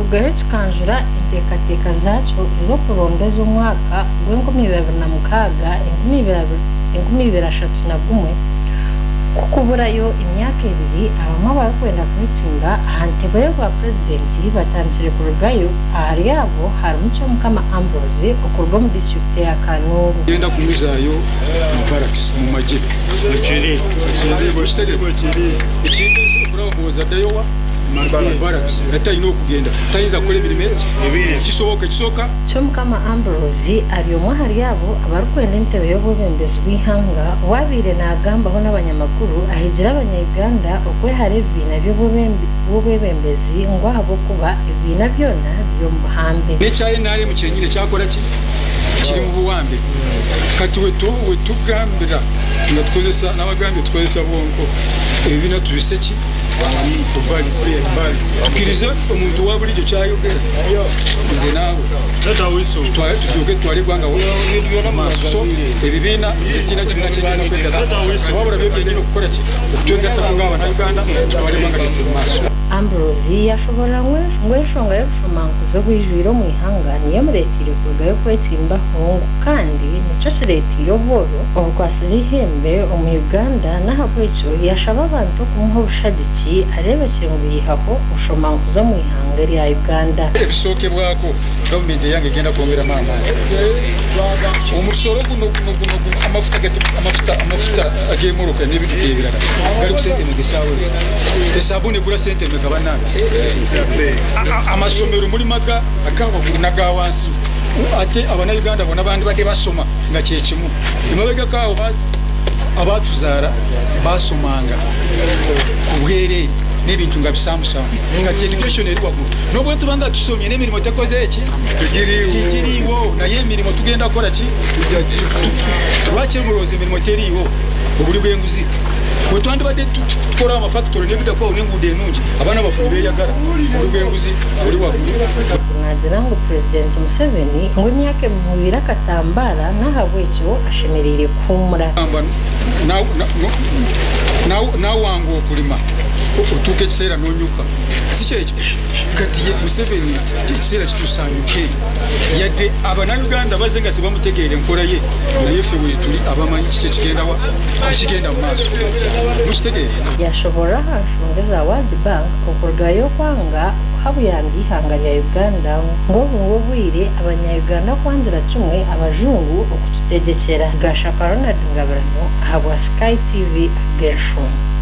kugayo kikanjura intekateka zacu izo kurondeza umwaka w'2026 2031 kukuburayo imyaka ibiri abamwe barakwenda kwitsinga ahantego y'ubwa presidenti batangire kurugayo ahari yabo hari umuco mukama Ambrose ukorwa mu district ya Kanungu yenda kumuzayo mu barracks mu majyepfo ikindi kuraboza dayowa barracks atayino kugenda tayiza kure milimetre kisoboka cyo mukama Ambrose ari umwe hari yabo abarukwenda intebe yo bubembezi wihanga wabire nagambaho n'abanyamakuru ahigira abanyayuganda ukwe hari ibina byo bubembezi ngo habo kuba ibina byona byo muhambe n'icyaye nare mu cyenyine cyakora kiri mu buwambe katuwe tugambira ngatkozesa n'abagambi twese bonko ibina tubiseki tukirize umuntu waburi cyo cyayogera ize nawe tujoge twari gwanga amaso Ebibiina zisina kibina cyenda no kwenda wabura byo nyine gukora ki okutunga tabangaba na Uganda twari gwanga amaso Ambrose yashobora ngweshonga yo kufumankuzo bwijwiro mu ihanga niyo muretire kurga yo kwetsimbaho kandi nico kiretiro boro okwasiri hembe mu Uganda nahabwa ico yashaba abantu kumuha bushadiki arebe cyengwihaho ushomankuzo mu ihanga ya Uganda ebisoke bwako government yange genda kongera mama umusoro guno amafuta agemuruka n'ibidukebirana bari kusente mu gisawe esabune gura sente mekabana amasomero muri maka akawa kuna gawansi ate abana Uganda bona abandi bade basoma ngakyekimu imabega kawo abatuzara basomanga kubwere n'ibintu ngabisamusamu ngati education eri wagu nobwe tubanga tusomye n'emirimo takoze eki tugiriwo na yemirimo tugenda akora ki twache muroze emirimo teriwo obuli bwenguzi wetwandi bade tukora amafactory n'ebidakwa n'engude enungi abana bafube yagara obuli bwenguzi buli wagu mwagira ngo President Museveni ngo myake muhira katambara nahabwe cyo ashemerere kumura na wango kulima utuke kisera nonyuka siche ekyo katiye Museveni kisera kitusanyuke yadde abana Uganda bazenga tibamutegeere nkora ye naye fe wetuli abamanyi kiche kigenda mu maaso mukitegere yashobora hashongeza World Bank okurgayo kwanga habuyandi ihanga ya Uganda ngo bwire abanya-Uganda kwangira cumwe abajungu okututegekera gashaka Ronald Ngabarano ahabwa Sky TV Gershon.